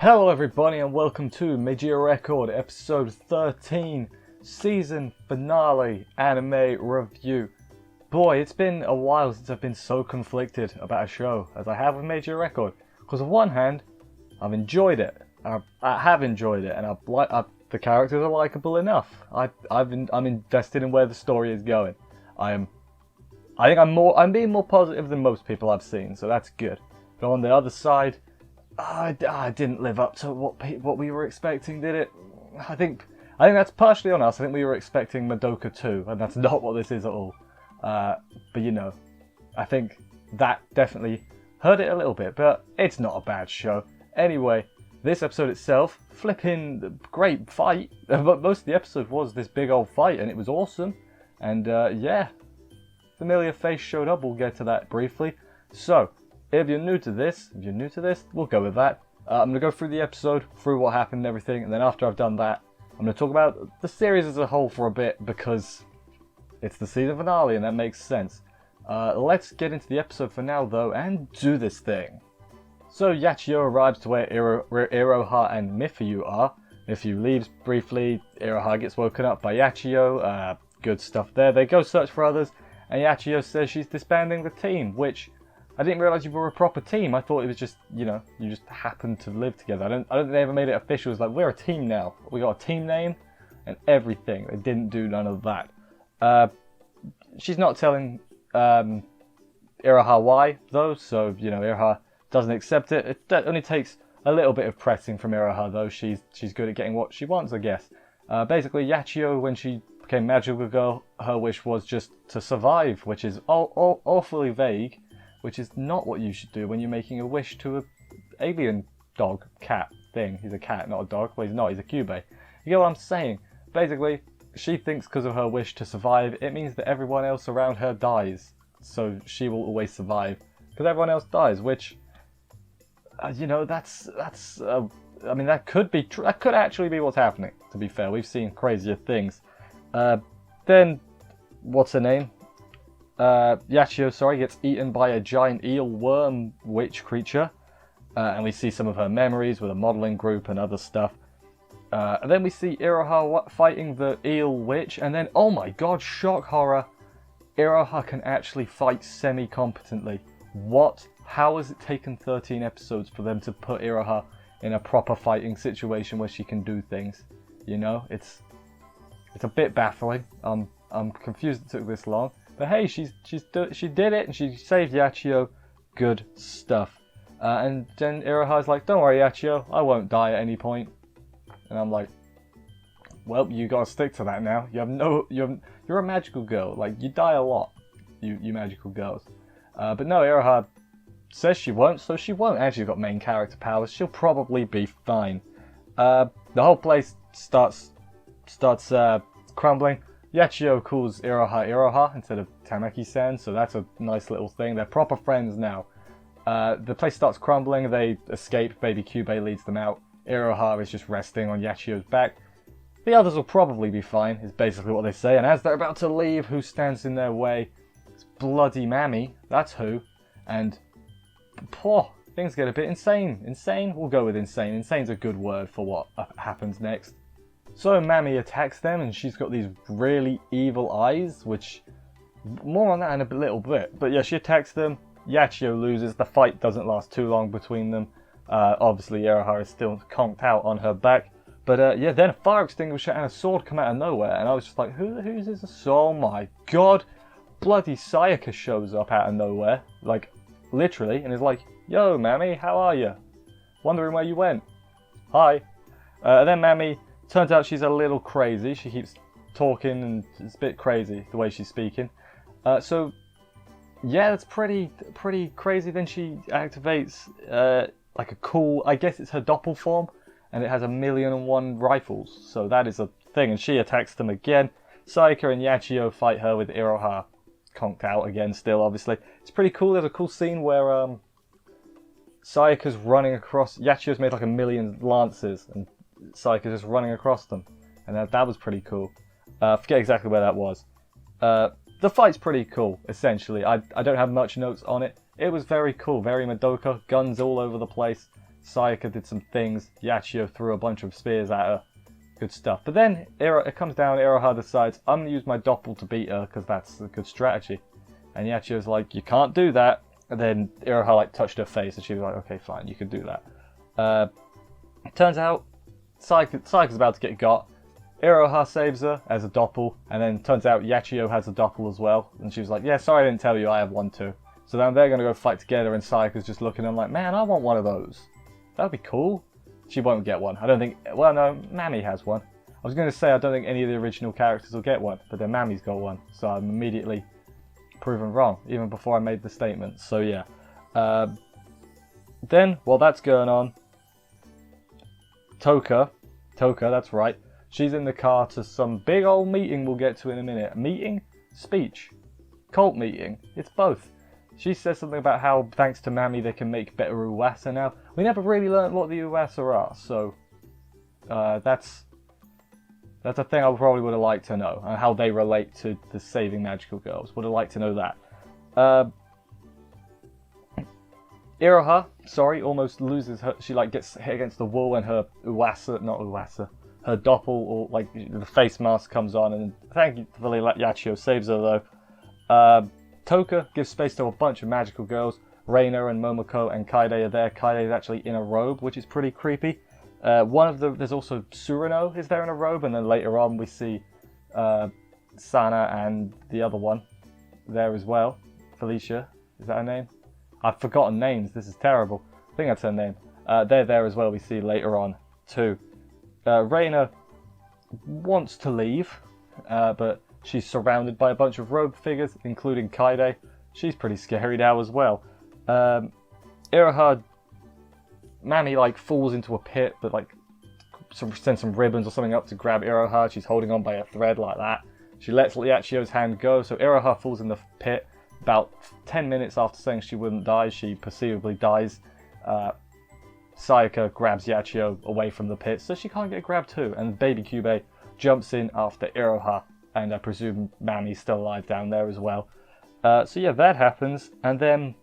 Hello everybody and welcome to Magia Record episode 13 season finale anime review. Boy, it's been a while since I've been so conflicted about a show as I have with Magia Record. Because on one hand, I've enjoyed it. I have enjoyed it and the characters are likable enough. I'm invested in where the story is going. I think I'm being more positive than most people I've seen, so that's good. But on the other side, I didn't live up to what we were expecting, did it? I think that's partially on us. I think we were expecting Madoka 2, and that's not what this is at all. But you know, I think that definitely hurt it a little bit, but it's not a bad show. Anyway, this episode itself, flipping great fight. But most of the episode was this big old fight, and it was awesome. And yeah, familiar face showed up. We'll get to that briefly. So, if you're new to this, we'll go with that. I'm going to go through the episode, through what happened and everything, and then after I've done that, I'm going to talk about the series as a whole for a bit, because it's the season finale, and that makes sense. Let's get into the episode for now, though, and do this thing. So, Yachiyo arrives to where Iroha and Mifuyu are. Mifuyu leaves briefly, Iroha gets woken up by Yachiyo, good stuff there. They go search for others, and Yachiyo says she's disbanding the team, which I didn't realise you were a proper team. I thought it was just, you know, you just happened to live together. I don't think they ever made it official. It's like, we're a team now. We got a team name and everything. They didn't do none of that. She's not telling Iroha why, though, so, you know, Iroha doesn't accept it. It only takes a little bit of pressing from Iroha, though. She's good at getting what she wants, I guess. Basically, Yachiyo, when she became Magical Girl, her wish was just to survive, which is awfully vague. Which is not what you should do when you're making a wish to a alien dog, cat thing. He's a cat, not a dog. Well, he's not, he's a Kyubey. You get what I'm saying? Basically, she thinks because of her wish to survive, it means that everyone else around her dies. So she will always survive. Because everyone else dies, which, you know, I mean, that could be true. That could actually be what's happening, to be fair. We've seen crazier things. Then, what's her name? Yachiyo, gets eaten by a giant eel worm witch creature, and we see some of her memories with a modelling group and other stuff. And then we see Iroha fighting the eel witch, and then, oh my god, shock horror, Iroha can actually fight semi-competently. What? How has it taken 13 episodes for them to put Iroha in a proper fighting situation where she can do things? You know, it's a bit baffling. I'm confused it took this long. But hey, she did it, and she saved Yachiyo. Good stuff. And then Iroha's like, "Don't worry, Yachiyo, I won't die at any point." And I'm like, "Well, you gotta stick to that now. You're a magical girl. Like, you die a lot, you magical girls." But no, Iroha says she won't, so she won't. And she's got main character powers. She'll probably be fine. The whole place starts crumbling. Yachiyo calls Iroha instead of Tamaki-san, so that's a nice little thing. They're proper friends now. The place starts crumbling, they escape, baby Kyubey leads them out. Iroha is just resting on Yachiyo's back. The others will probably be fine, is basically what they say, and as they're about to leave, who stands in their way? It's bloody Mami, that's who. And, poor, things get a bit insane. Insane? We'll go with insane. Insane's a good word for what happens next. So Mami attacks them, and she's got these really evil eyes, which, more on that in a little bit. But yeah, she attacks them, Yachiyo loses, the fight doesn't last too long between them. Obviously Iroha is still conked out on her back. But yeah, then a fire extinguisher and a sword come out of nowhere, and I was just like, who's this? Oh my god! Bloody Sayaka shows up out of nowhere, like, literally, and is like, "Yo, Mami, how are you? Wondering where you went. Hi." And then Mami, turns out she's a little crazy. She keeps talking and it's a bit crazy the way she's speaking. So yeah, that's pretty crazy. Then she activates like a cool, I guess it's her doppel form, and it has 1,000,001 rifles. So that is a thing, and she attacks them again. Sayaka and Yachiyo fight her with Iroha conked out again still, obviously. It's pretty cool. There's a cool scene where Sayaka's running across, Yachiyo's made like 1,000,000 lances, and Sayaka's just running across them, and that was pretty cool. Forget exactly where that was. The fight's pretty cool, essentially. I don't have much notes on it. It was very cool, very Madoka, guns all over the place. Sayaka did some things. Yachiyo threw a bunch of spears at her. Good stuff. But then it comes down, Iroha decides, I'm going to use my doppel to beat her because that's a good strategy. And Yachiyo's like, you can't do that. And then Iroha like touched her face and she was like, okay, fine, you can do that. Turns out Sayaka's about to get got. Iroha saves her as a doppel, and then turns out Yachiyo has a doppel as well. And she was like, yeah, sorry I didn't tell you, I have one too. So then they're going to go fight together, and Sayaka's just looking at them like, man, I want one of those. That'd be cool. She won't get one. I don't think, well no, Mami has one. I was going to say I don't think any of the original characters will get one, but then Mami's got one. So I'm immediately proven wrong, even before I made the statement. So yeah. Then, while that's going on, Toka, that's right. She's in the car to some big old meeting we'll get to in a minute. Meeting? Speech? Cult meeting? It's both. She says something about how, thanks to Mami, they can make better Uwasa now. We never really learned what the Uwasa are, so that's a thing I probably would have liked to know, and how they relate to the saving magical girls. Would have liked to know that. Iroha, almost loses her. She like gets hit against the wall, and her her doppel, or like the face mask comes on, and thankfully Yachiyo saves her though. Toka gives space to a bunch of magical girls. Reina and Momoko and Kaide are there. Kaide is actually in a robe, which is pretty creepy. There's also Surino is there in a robe, and then later on we see Sana and the other one there as well. Felicia, is that her name? I've forgotten names, this is terrible. I think that's her name. They're there as well, we see later on too. Reina wants to leave, but she's surrounded by a bunch of robe figures, including Kaide. She's pretty scary now as well. Iroha, Mami like falls into a pit, but like sends some ribbons or something up to grab Iroha. She's holding on by a thread like that. She lets Yachiyo's hand go, so Iroha falls in the pit. About 10 minutes after saying she wouldn't die, she perceivably dies. Sayaka grabs Yachiyo away from the pit, so she can't get grabbed too. And Baby Cube jumps in after Iroha, and I presume Mami's still alive down there as well. So yeah, that happens, and then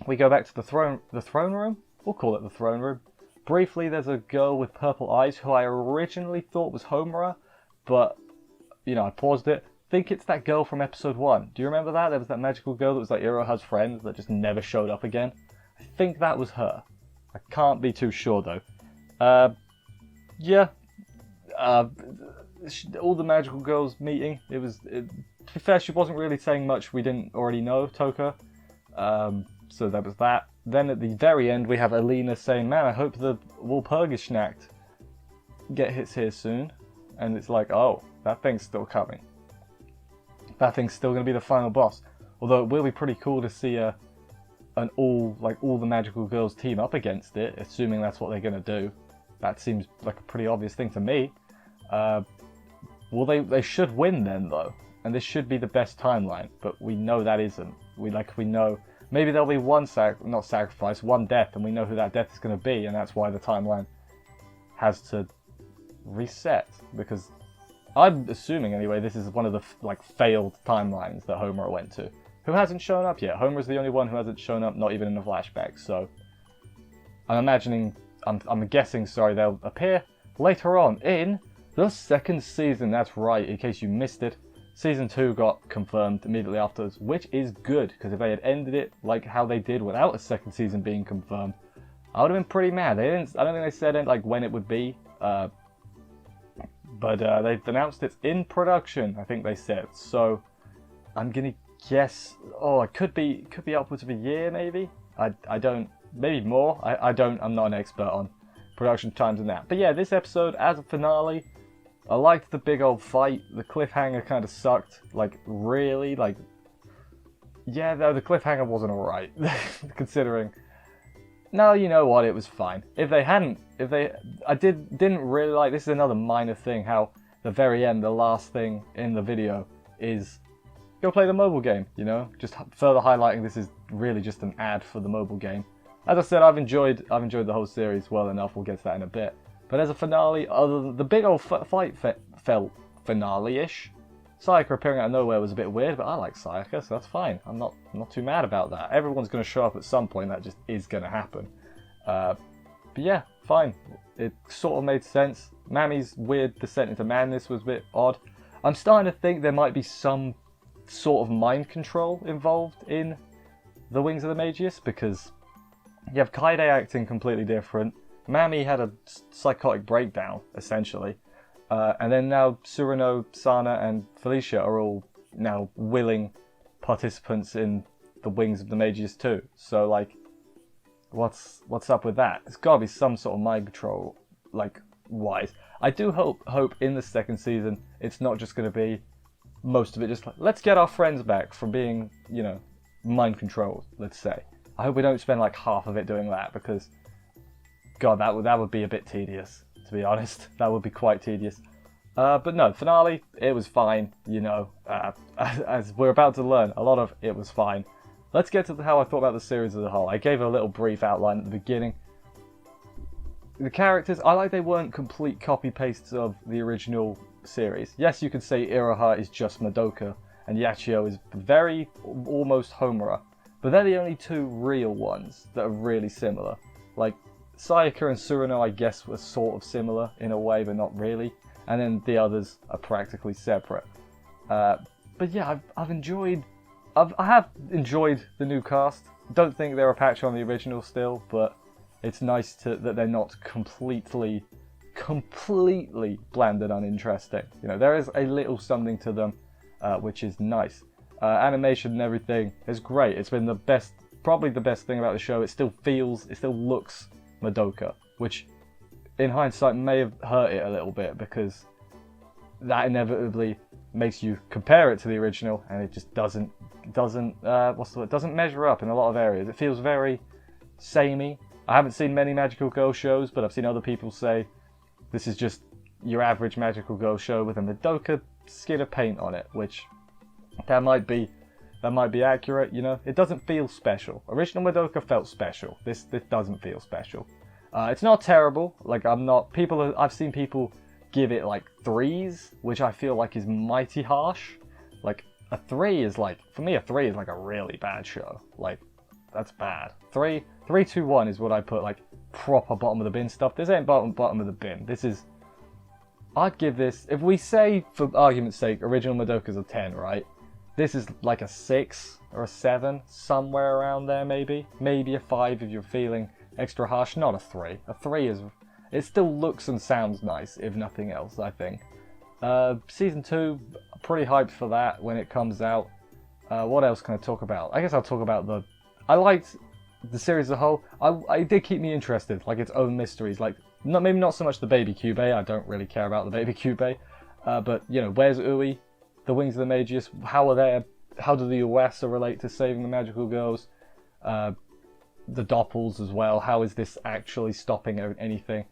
we go back to the throne room. We'll call it the throne room. Briefly, there's a girl with purple eyes who I originally thought was Homura, but you know, I paused it. I think it's that girl from episode 1. Do you remember that? There was that magical girl that was like Iroha's friend that just never showed up again. I think that was her. I can't be too sure though. Yeah. All the magical girls meeting. To be fair, she wasn't really saying much we didn't already know, Toka. So that was that. Then at the very end, we have Alina saying, man, I hope the Walpurgisnacht hits here soon. And it's like, oh, that thing's still coming. That thing's still going to be the final boss. Although it will be pretty cool to see all the magical girls team up against it, assuming that's what they're going to do. That seems like a pretty obvious thing to me. Well, they should win then, though. And this should be the best timeline, but we know that isn't. We know maybe there'll be one one death, and we know who that death is going to be, and that's why the timeline has to reset, because I'm assuming anyway this is one of the failed timelines that Homura went to. Who hasn't shown up yet? Homura's the only one who hasn't shown up, not even in the flashback. So I'm guessing, they'll appear later on in the second season. That's right, in case you missed it. Season 2 got confirmed immediately afterwards, which is good, because if they had ended it like how they did without a second season being confirmed, I would have been pretty mad. I don't think they said when it would be, but they've announced it's in production, I think they said. So I'm gonna guess, it could be upwards of a year maybe. I don't, maybe more. I'm not an expert on production times and that. But yeah, this episode as a finale, I liked the big old fight. The cliffhanger kind of sucked. Really? Yeah, no, the cliffhanger wasn't alright. Considering. No, you know what? It was fine. I didn't really like, this is another minor thing, how the very end, the last thing in the video is, go play the mobile game, you know? Just further highlighting this is really just an ad for the mobile game. As I said, I've enjoyed the whole series well enough. We'll get to that in a bit. But as a finale, other than the big old fight felt finale-ish. Sayaka appearing out of nowhere was a bit weird, but I like Sayaka, so that's fine. I'm not too mad about that. Everyone's going to show up at some point. That just is going to happen. But yeah, fine. It sort of made sense. Mami's weird descent into madness was a bit odd. I'm starting to think there might be some sort of mind control involved in the Wings of the Magius, because you have Kaede acting completely different. Mami had a psychotic breakdown, essentially. And then now Tsuruno, Sana, and Felicia are all now willing participants in the Wings of the Magius too. So, like, what's up with that? It's got to be some sort of mind control, like, wise. I do hope in the second season it's not just going to be most of it just like, let's get our friends back from being, you know, mind controlled, let's say. I hope we don't spend like half of it doing that, because God, that would be a bit tedious, to be honest. That would be quite tedious. But no, finale, it was fine, you know. As we're about to learn, a lot of it was fine. Let's get to how I thought about the series as a whole. I gave a little brief outline at the beginning. The characters, I like they weren't complete copy-pastes of the original series. Yes, you could say Iroha is just Madoka, and Yachiyo is very, almost Homura. But they're the only two real ones that are really similar. Like, Sayaka and Tsuruno, I guess, were sort of similar in a way, but not really. And then the others are practically separate. But yeah, I have enjoyed the new cast. Don't think they're a patch on the original still, but it's nice that they're not completely bland and uninteresting. You know, there is a little something to them, which is nice. Animation and everything is great. It's been probably the best thing about the show. It still looks Madoka, which in hindsight may have hurt it a little bit, because that inevitably makes you compare it to the original, and it just doesn't measure up in a lot of areas. It feels very samey. I haven't seen many magical girl shows, but I've seen other people say this is just your average magical girl show with a Madoka skin of paint on it, which that might be accurate, you know. It doesn't feel special. Original Madoka felt special. This doesn't feel special. It's not terrible. Like, I've seen people give it like 3s, which I feel like is mighty harsh. Like, a 3 is like, for me, a 3 is like a really bad show. Like, that's bad. 3, 2, 1 is what I put, like, proper bottom of the bin stuff. This ain't bottom of the bin. This is, I'd give this, if we say, for argument's sake, original Madoka's a 10, right? This is like a 6 or a 7, somewhere around there maybe. Maybe a 5 if you're feeling extra harsh, not a 3. A 3 is, it still looks and sounds nice, if nothing else, I think. Season 2, pretty hyped for that when it comes out. What else can I talk about? I guess I'll talk about I liked the series as a whole. It did keep me interested, like its own mysteries. Like, maybe not so much the baby Cube. I don't really care about the baby Cube. But, you know, where's Ui? The Wings of the Magius, how do the Uwasa relate to saving the magical girls? The Doppels as well. How is this actually stopping anything?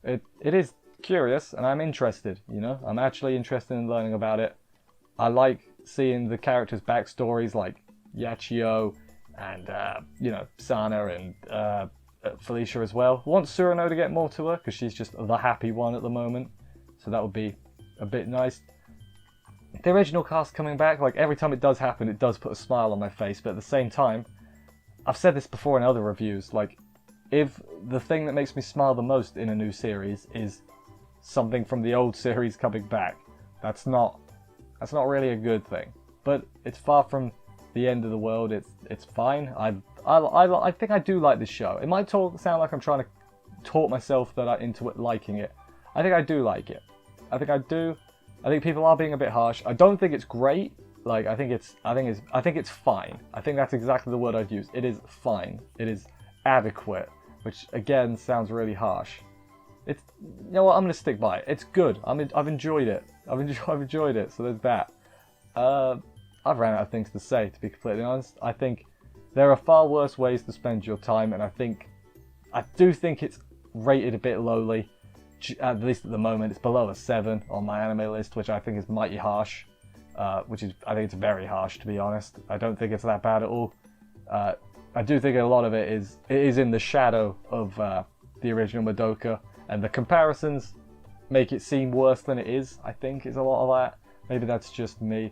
It is curious, and I'm interested, you know? I'm actually interested in learning about it. I like seeing the characters' backstories, like Yachiyo and, you know, Sana and Felicia as well. I want Tsuruno to get more to her, because she's just the happy one at the moment. So that would be a bit nice. The original cast coming back, like, every time it does happen, it does put a smile on my face, but at the same time, I've said this before in other reviews, like, if the thing that makes me smile the most in a new series is something from the old series coming back, that's not really a good thing. But it's far from the end of the world. It's fine. I think I do like this show. It might sound like I'm trying to talk myself into it liking it. I think I do like it. I think I do. I think people are being a bit harsh. I don't think it's great. Like, I think it's fine. I think that's exactly the word I'd use. It is fine. It is adequate, which again sounds really harsh. It's, you know what, I'm gonna stick by it. It's good. I've enjoyed it. I've enjoyed it. So there's that. I've ran out of things to say, to be completely honest. I think there are far worse ways to spend your time, and I do think it's rated a bit lowly. At least at the moment, it's below a 7 on my anime list, which I think is mighty harsh. I think it's very harsh, to be honest. I don't think it's that bad at all. I do think a lot of it is in the shadow of the original Madoka, and the comparisons make it seem worse than it is. I think is a lot of that. Maybe that's just me.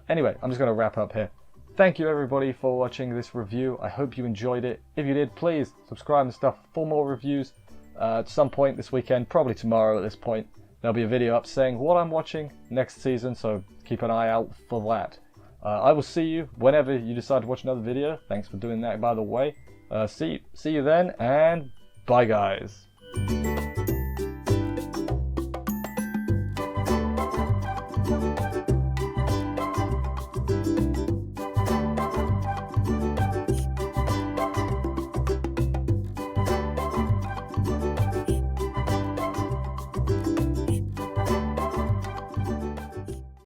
Anyway, I'm just going to wrap up here. Thank you everybody for watching this review. I hope you enjoyed it. If you did, please subscribe and stuff for more reviews. At some point this weekend, probably tomorrow at this point, there'll be a video up saying what I'm watching next season, so keep an eye out for that. I will see you whenever you decide to watch another video. Thanks for doing that, by the way. See you then, and bye guys.